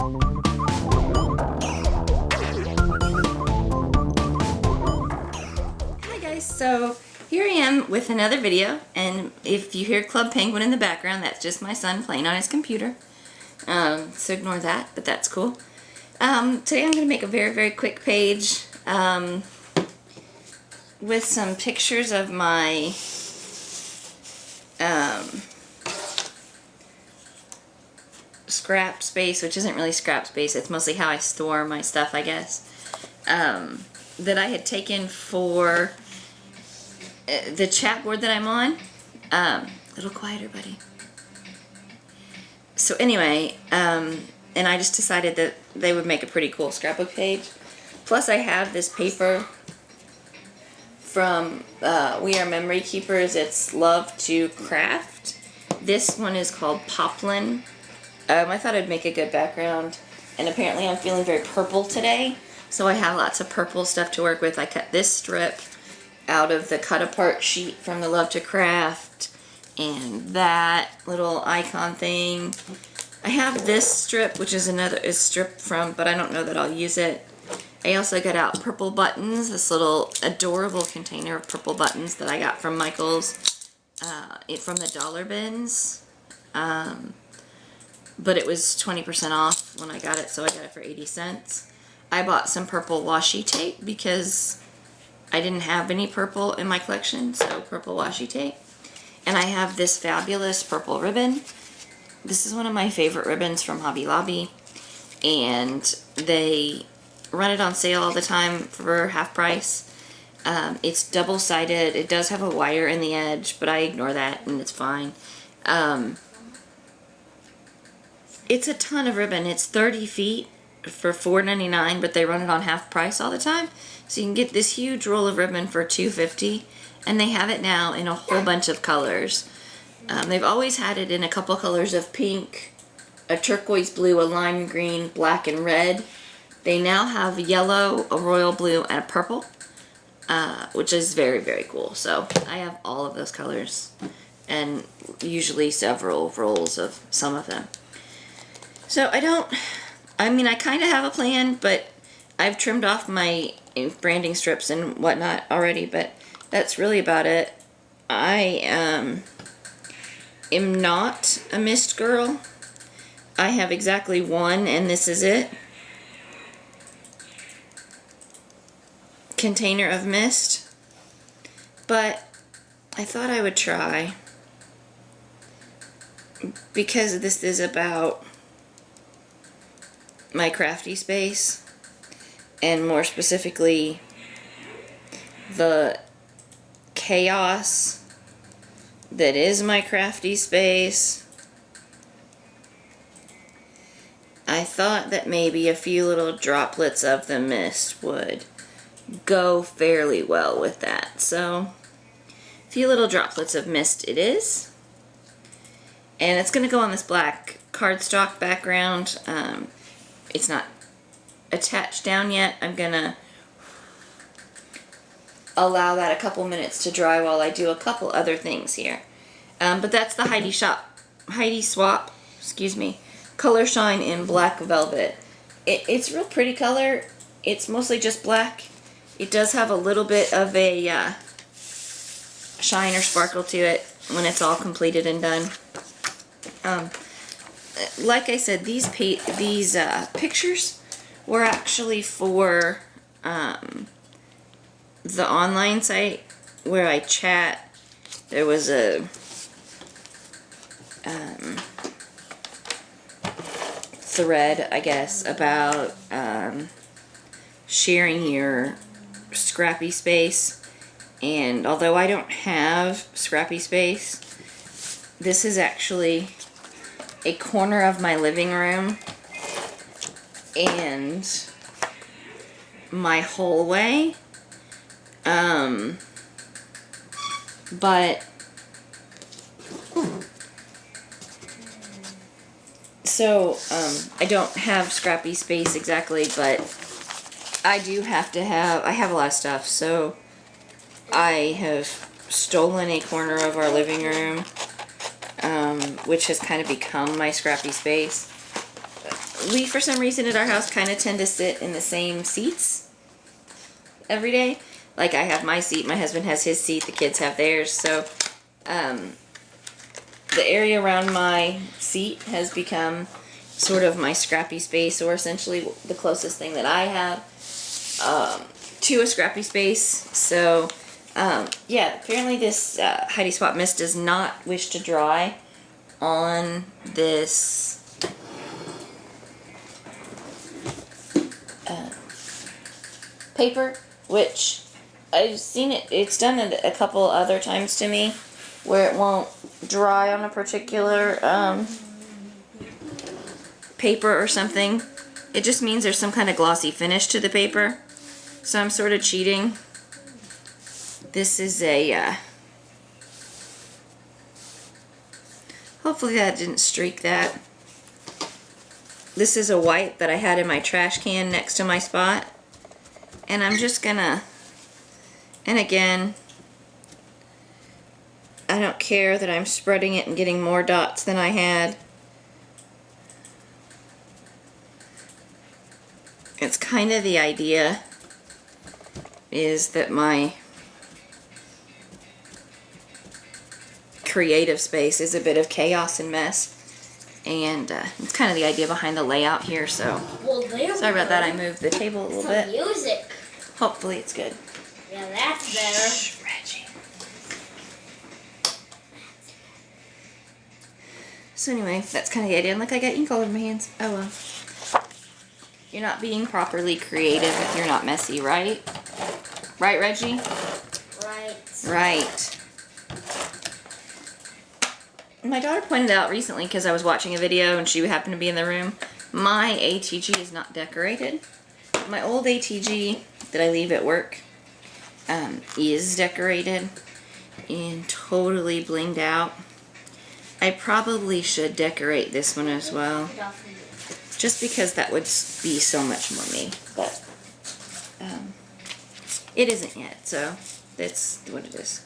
Hi guys, so here I am with another video, and if you hear Club Penguin in the background, that's just my son playing on his computer. So ignore that, but that's cool. Today I'm going to make a very quick page with some pictures of my scrap space, which isn't really scrap space, it's mostly how I store my stuff, I guess, that I had taken for the chat board that I'm on. A little quieter, buddy. So anyway, and I just decided that they would make a pretty cool scrapbook page. Plus I have this paper from We Are Memory Keepers. It's Love to Craft. This one is called Poplin. I thought it'd make a good background, and apparently I'm feeling very purple today, so I have lots of purple stuff to work with. I cut this strip out of the cut apart sheet from the Love to Craft, and that little icon thing. I have this strip, which is another strip from, but I don't know that I'll use it. I also got out purple buttons, this little adorable container of purple buttons that I got from Michael's, from the dollar bins. But it was 20% off when I got it, so I got it for 80 cents. I bought some purple washi tape because I didn't have any purple in my collection, so purple washi tape. And I have this fabulous purple ribbon. This is one of my favorite ribbons from Hobby Lobby, and they run it on sale all the time for half price. It's double-sided. It does have a wire in the edge, but I ignore that and it's fine. It's a ton of ribbon. It's 30 feet for $4.99, but they run it on half price all the time. So you can get this huge roll of ribbon for $2.50, and they have it now in a whole bunch of colors. They've always had it in a couple colors of pink, a turquoise blue, a lime green, black, and red. They now have yellow, a royal blue, and a purple, which is very cool. So I have all of those colors, and usually several rolls of some of them. So I kind of have a plan, but I've trimmed off my branding strips and whatnot already, but that's really about it. I am not a mist girl. I have exactly one, and this is it. Container of mist. But I thought I would try, because this is about my crafty space, and more specifically the chaos that is my crafty space. I thought that maybe a few little droplets of the mist would go fairly well with that. So a few little droplets of mist it is, and it's going to go on this black cardstock background. It's not attached down yet. I'm gonna allow that a couple minutes to dry while I do a couple other things here. But that's the Heidi Swap, excuse me, Color Shine in Black Velvet. It's a real pretty color. It's mostly just black. It does have a little bit of a shine or sparkle to it when it's all completed and done. Like I said, these pictures were actually for the online site where I chat. There was a thread, I guess, about sharing your scrappy space, and although I don't have scrappy space, this is actually a corner of my living room and my hallway, but so I don't have scrappy space exactly, but I have a lot of stuff, so I have stolen a corner of our living room, which has kind of become my scrappy space. we, for some reason at our house, kind of tend to sit in the same seats every day. Like, I have my seat, my husband has his seat, the kids have theirs. So, the area around my seat has become sort of my scrappy space, or essentially the closest thing that I have to a scrappy space. So, yeah, apparently this Heidi Swap mist does not wish to dry on this paper, which I've seen it's done it a couple other times to me where it won't dry on a particular paper or something. It just means there's some kind of glossy finish to the paper, so I'm sort of cheating. This is a hopefully that didn't streak that. This is a white that I had in my trash can next to my spot, and I'm just gonna, and again, I don't care that I'm spreading it and getting more dots than I had. It's kind of the idea is that my creative space is a bit of chaos and mess, and it's kind of the idea behind the layout here. So sorry about that, I moved the table a little bit. Music. Hopefully it's good. Yeah, that's better. Shh, Reggie. So anyway, that's kind of the idea. And look, I got ink all over my hands. Oh well. You're not being properly creative if you're not messy, right? Right, Reggie? Right. Right. My daughter pointed out recently, because I was watching a video and she happened to be in the room, my ATG is not decorated. My old ATG that I leave at work is decorated and totally blinged out. I probably should decorate this one as well, just because that would be so much more me, but it isn't yet, so that's what it is.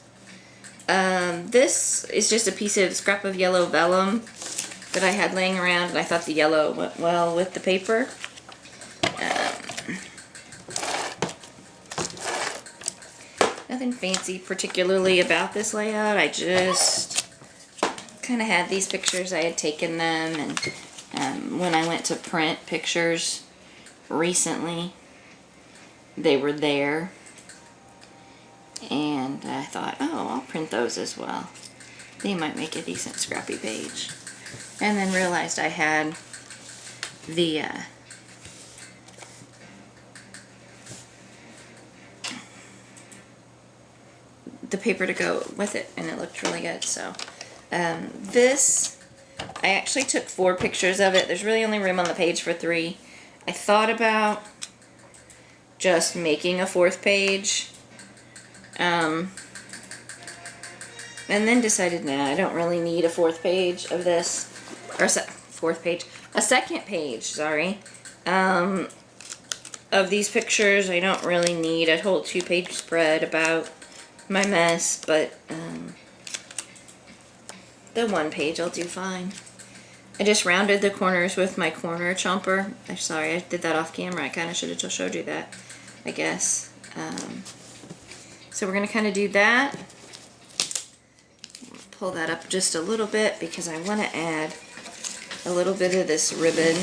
This is just a piece of scrap of yellow vellum that I had laying around, and I thought the yellow went well with the paper. Nothing fancy particularly about this layout. I just kind of had these pictures. I had taken them, and when I went to print pictures recently, they were there. And I thought, oh, I'll print those as well. They might make a decent scrappy page. And then realized I had the paper to go with it, and it looked really good. So this, I actually took 4 pictures of it. There's really only room on the page for 3. I thought about just making a 4th page, and then decided, nah, I don't really need a 4th page of this, or a second page, sorry, of these pictures. I don't really need a whole 2-page spread about my mess, but the 1 page I'll do fine. I just rounded the corners with my corner chomper. I'm sorry, I did that off camera. I kind of should have showed you that, I guess. So we're going to kind of do that. Pull that up just a little bit because I want to add a little bit of this ribbon.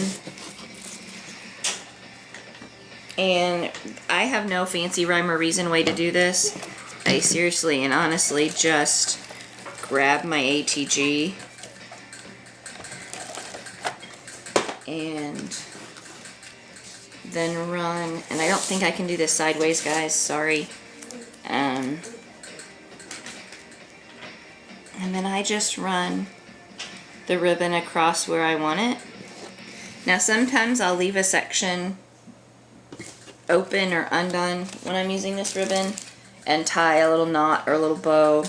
And I have no fancy rhyme or reason way to do this. I seriously and honestly just grab my ATG and then run, and I don't think I can do this sideways, guys, sorry. And then I just run the ribbon across where I want it. Now sometimes I'll leave a section open or undone when I'm using this ribbon and tie a little knot or a little bow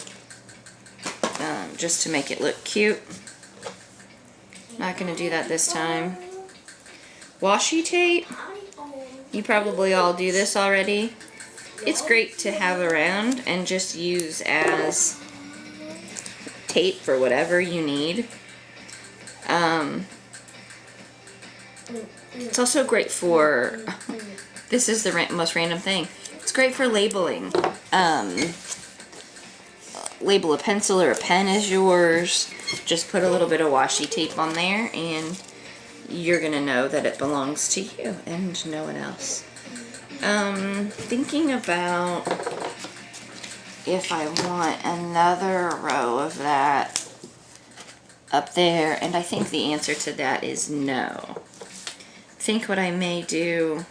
just to make it look cute. Not going to do that this time. Washi tape. You probably all do this already. It's great to have around and just use as tape for whatever you need. It's also great for, this is the most random thing, it's great for labeling. Label a pencil or a pen as yours. Just put a little bit of washi tape on there and you're gonna know that it belongs to you and no one else. Thinking about if I want another row of that up there, and I think the answer to that is no. I think what I may do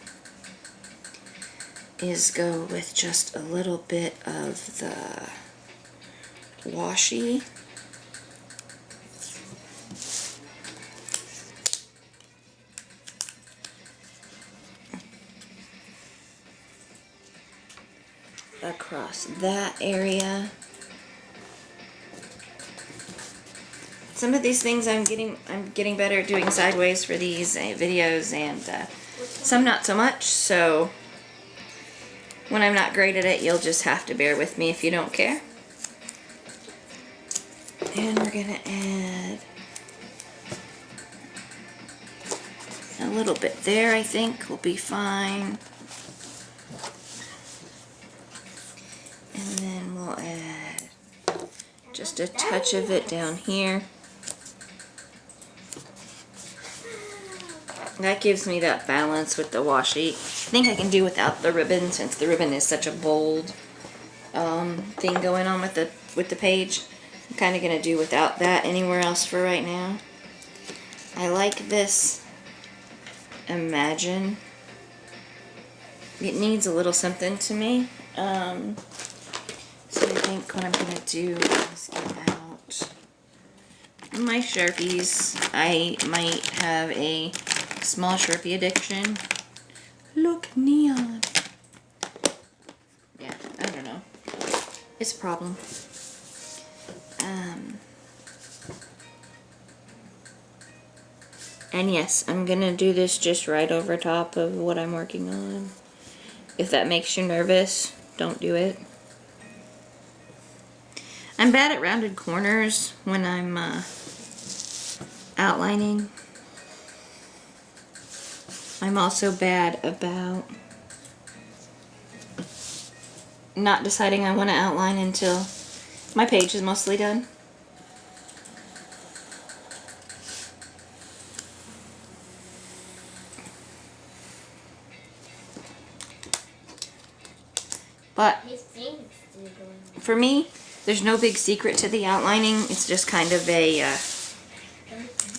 is go with just a little bit of the washi. Across that area. Some of these things I'm getting better at doing sideways for these videos, and some not so much, so when I'm not great at it, you'll just have to bear with me if you don't care. And we're gonna add a little bit there, I think will be fine. And then we'll add just a touch of it down here. That gives me that balance with the washi. I think I can do without the ribbon, since the ribbon is such a bold thing going on with the page. I'm kind of going to do without that anywhere else for right now. I like this Imagine. It needs a little something to me. So I think what I'm going to do is get out my Sharpies. I might have a small Sharpie addiction. Look, neon. Yeah, I don't know. It's a problem. And yes, I'm gonna do this just right over top of what I'm working on. If that makes you nervous, don't do it. I'm bad at rounded corners when I'm outlining. I'm also bad about not deciding I want to outline until my page is mostly done. But for me, there's no big secret to the outlining. It's just kind of a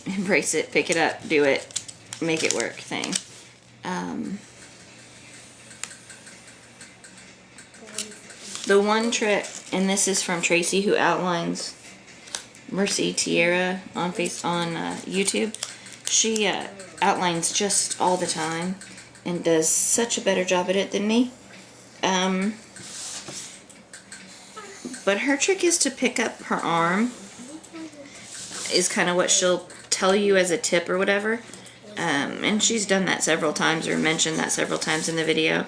embrace it, pick it up, do it, make it work thing. The one trick, and this is from Tracy, who outlines Mercy Tierra on YouTube. She outlines just all the time and does such a better job at it than me. But her trick is to pick up her arm, is kind of what she'll tell you as a tip or whatever. And she's done that several times, or mentioned that several times in the video.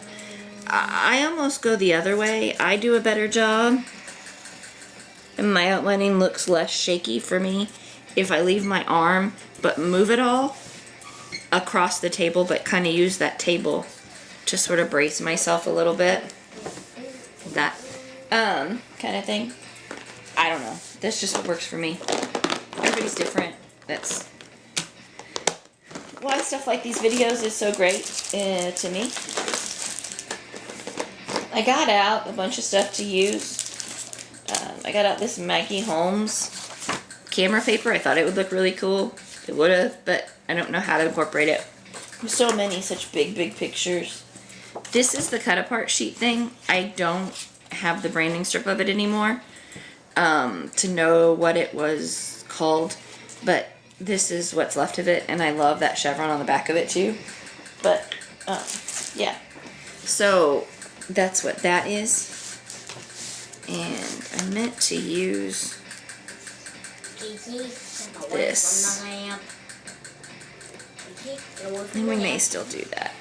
I almost go the other way. I do a better job, and my outlining looks less shaky for me if I leave my arm but move it all across the table, but kind of use that table to sort of brace myself a little bit. That kind of thing. I don't know. That's just what works for me. Everybody's different. That's why stuff like these videos is so great to me. I got out a bunch of stuff to use. I got out this Maggie Holmes camera paper. I thought it would look really cool. It would have, but I don't know how to incorporate it. There's so many such big pictures. This is the cut apart sheet thing. I don't have the branding strip of it anymore to know what it was called, but this is what's left of it, and I love that chevron on the back of it too. But yeah, so that's what that is. And I meant to use this, and we may still do that.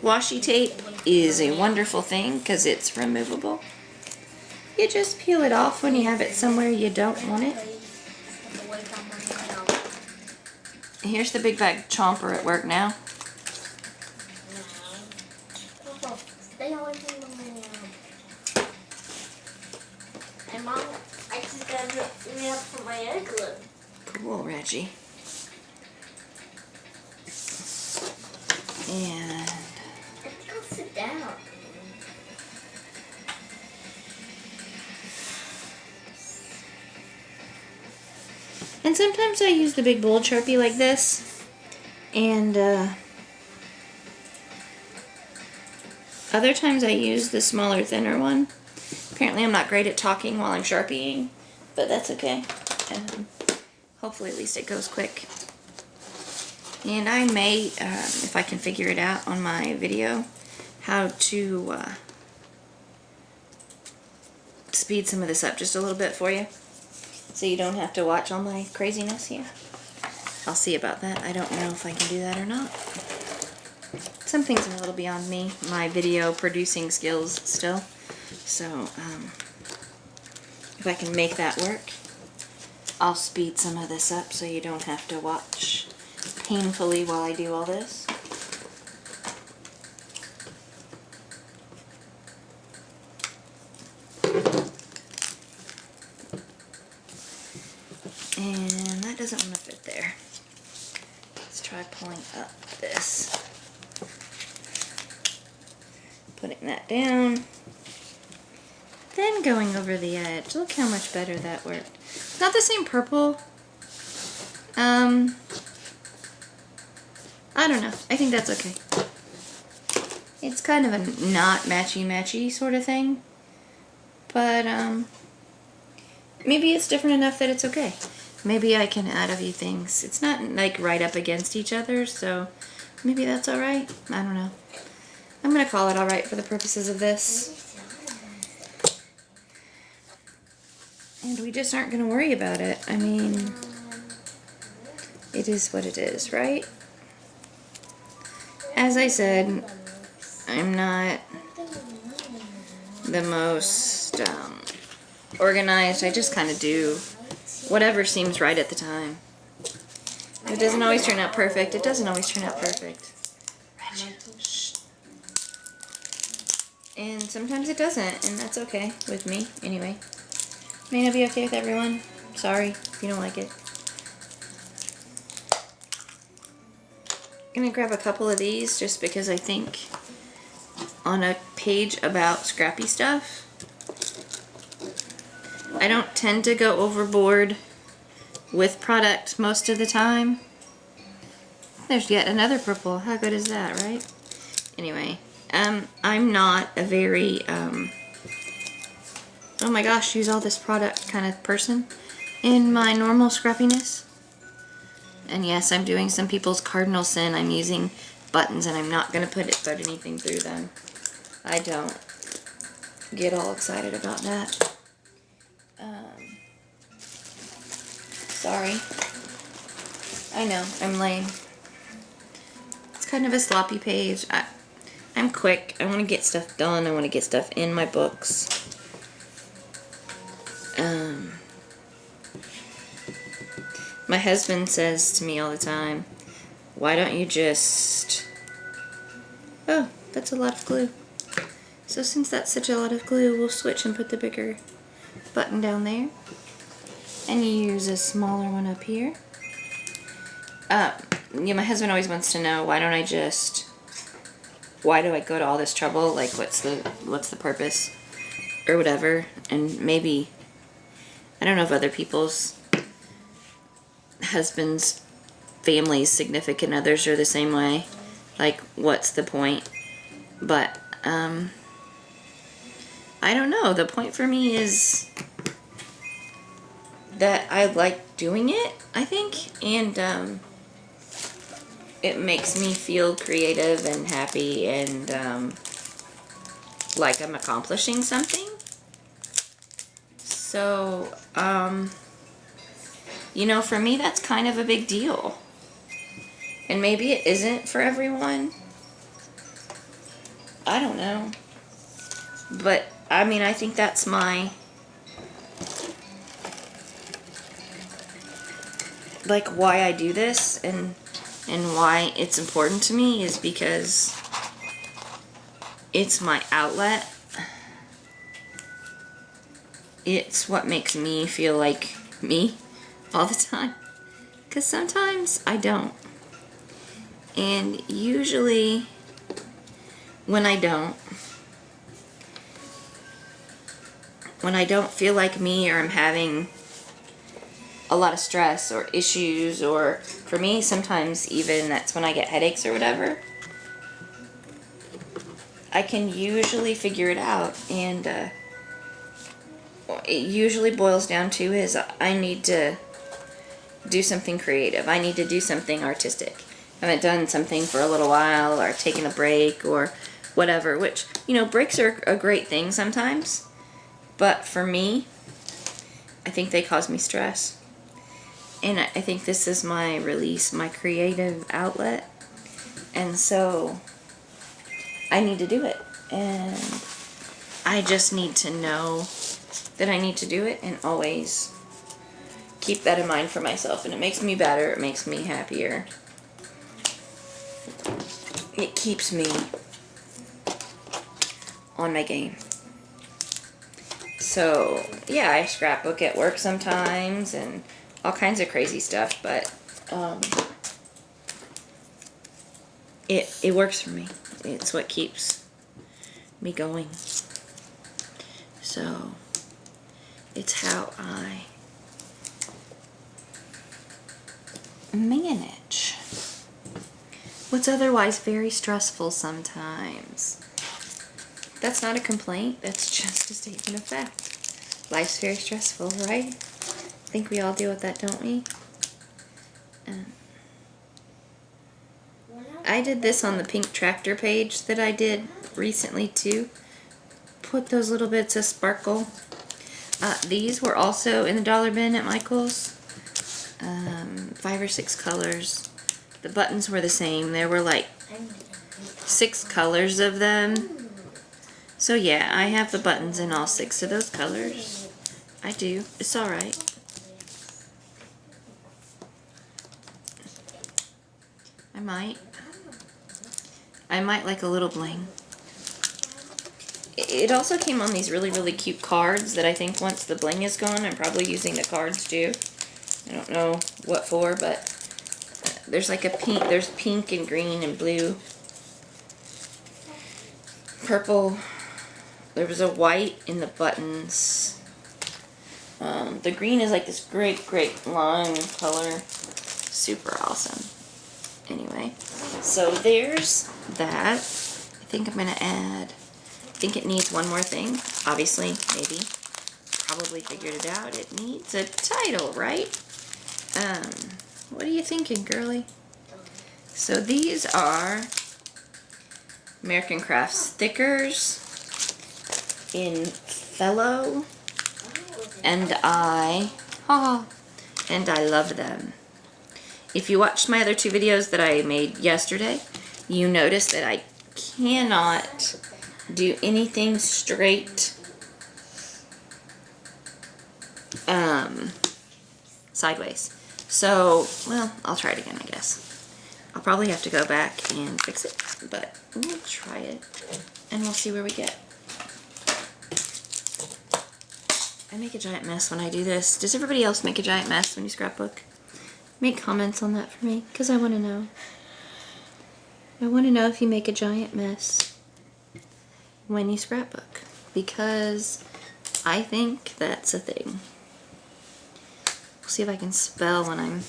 Washi tape is a wonderful thing because it's removable. You just peel it off when you have it somewhere you don't want it. Here's the big bag chomper at work now. No. Stay away from the man. And Mom, I just got me up for my egg glue. Cool, Reggie. And I think I'll sit down. sometimes I use the big bold Sharpie like this. And other times I use the smaller, thinner one. Apparently I'm not great at talking while I'm Sharpieing, but that's okay. Hopefully at least it goes quick. And I may, if I can figure it out on my video, how to speed some of this up just a little bit for you, so you don't have to watch all my craziness here. I'll see about that. I don't know if I can do that or not. Some things are a little beyond me, my video producing skills still. So, if I can make that work, I'll speed some of this up so you don't have to watch painfully while I do all this. And that doesn't want to fit there. Let's try pulling up this. Putting that down. Then going over the edge. Look how much better that worked. It's not the same purple. I don't know. I think that's okay. It's kind of a not matchy-matchy sort of thing. But, maybe it's different enough that it's okay. Maybe I can add a few things. It's not, like, right up against each other, so maybe that's alright. I don't know. I'm gonna call it alright for the purposes of this. And we just aren't gonna worry about it. I mean, it is what it is, right? As I said, I'm not the most organized. I just kind of do whatever seems right at the time. It doesn't always turn out perfect. It doesn't always turn out perfect. Shh. And sometimes it doesn't, and that's okay with me, anyway. May not be okay with everyone. Sorry if you don't like it. I'm gonna grab a couple of these just because I think on a page about scrappy stuff, I don't tend to go overboard with product most of the time. There's yet another purple. How good is that, right? Anyway, I'm not a very, oh my gosh, use all this product kind of person in my normal scrappiness. And yes, I'm doing some people's cardinal sin. I'm using buttons and I'm not going to put anything through them. I don't get all excited about that. Sorry. I know, I'm lame. It's kind of a sloppy page. I'm quick. I want to get stuff done. I want to get stuff in my books. My husband says to me all the time, why don't you just... Oh, that's a lot of glue. So since that's such a lot of glue, we'll switch and put the bigger button down there. And you use a smaller one up here. Yeah, my husband always wants to know, why do I go to all this trouble? Like, what's the purpose? Or whatever. And maybe, I don't know if other people's husbands, families, significant others are the same way. Like, what's the point? But, I don't know. The point for me is that I like doing it, I think, and it makes me feel creative and happy and like I'm accomplishing something. So, you know, for me that's kind of a big deal. And maybe it isn't for everyone. I don't know. But, I mean, I think that's my... like why I do this, and why it's important to me is because it's my outlet. It's what makes me feel like me all the time. Because sometimes I don't. And usually when I don't feel like me, or I'm having a lot of stress or issues, or for me sometimes even that's when I get headaches or whatever, I can usually figure it out. And it usually boils down to is I need to do something creative. I need to do something artistic. I haven't done something for a little while, or taken a break or whatever, which, you know, breaks are a great thing sometimes. But for me, I think they cause me stress. And I think this is my release, my creative outlet. And so I need to do it. And I just need to know that I need to do it, and always keep that in mind for myself. And it makes me better. It makes me happier. It keeps me on my game. So, yeah, I scrapbook at work sometimes and all kinds of crazy stuff, but it works for me. It's what keeps me going. So, it's how I manage what's otherwise very stressful sometimes. That's not a complaint, that's just a statement of fact. Life's very stressful, right? I think we all deal with that, don't we? I did this on the pink tractor page that I did recently too. Put those little bits of sparkle. These were also in the dollar bin at Michael's. 5 or 6 colors. The buttons were the same. There were like 6 colors of them. So yeah, I have the buttons in all 6 of those colors. I do. It's alright. I might like a little bling. It also came on these really, really cute cards that I think once the bling is gone, I'm probably using the cards too. I don't know what for, but there's like a pink, there's pink and green and blue. Purple. There was a white in the buttons. The green is like this great, great long color. Super awesome. Anyway, so there's that. I think I'm going to add, I think it needs one more thing. Obviously, maybe. Probably figured it out. It needs a title, right? What are you thinking, girly? So these are American Craft stickers in Fellow, and I love them. If you watched my other 2 videos that I made yesterday, you noticed that I cannot do anything straight sideways. So, well, I'll try it again, I guess. I'll probably have to go back and fix it, but we'll try it, and we'll see where we get. I make a giant mess when I do this. Does everybody else make a giant mess when you scrapbook? Make comments on that for me, because I want to know. I want to know if you make a giant mess when you scrapbook, because I think that's a thing. We'll see if I can spell when I'm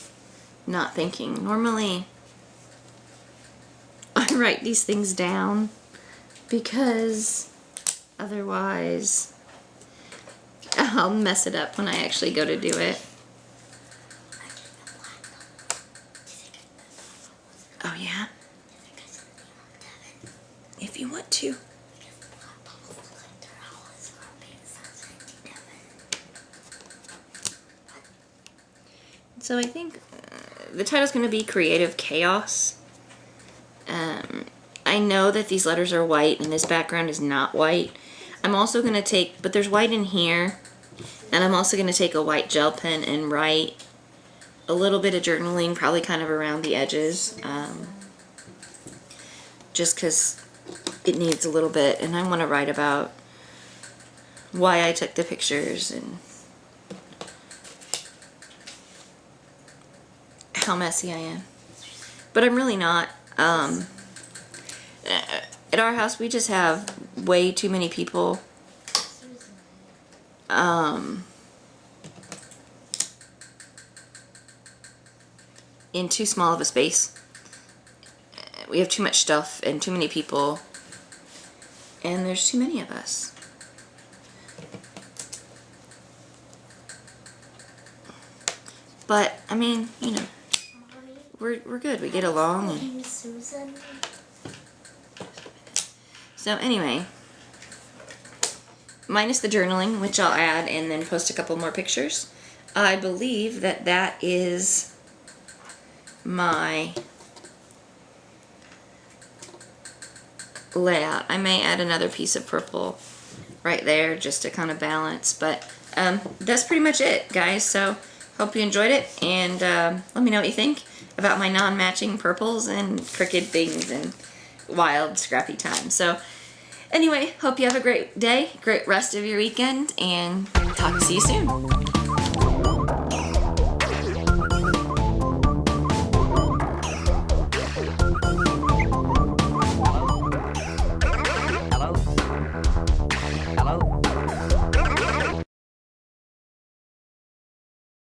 not thinking. Normally, I write these things down because otherwise I'll mess it up when I actually go to do it. Oh yeah? If you want to. So I think the title's going to be Creative Chaos. I know that these letters are white and this background is not white. I'm also going to take, but there's white in here, and I'm also going to take a white gel pen and write a little bit of journaling, probably kind of around the edges, just because it needs a little bit, and I want to write about why I took the pictures and how messy I am. But I'm really not. At our house, we just have way too many people. In too small of a space. We have too much stuff and too many people, and there's too many of us. But I mean, you know, we're good. We get along. And so anyway, minus the journaling, which I'll add and then post a couple more pictures. I believe that that is my layout. I may add another piece of purple right there just to kind of balance, but that's pretty much it, guys. So hope you enjoyed it, and let me know what you think about my non-matching purples and crooked things and wild scrappy time. So anyway, hope you have a great day, great rest of your weekend, and talk to you soon.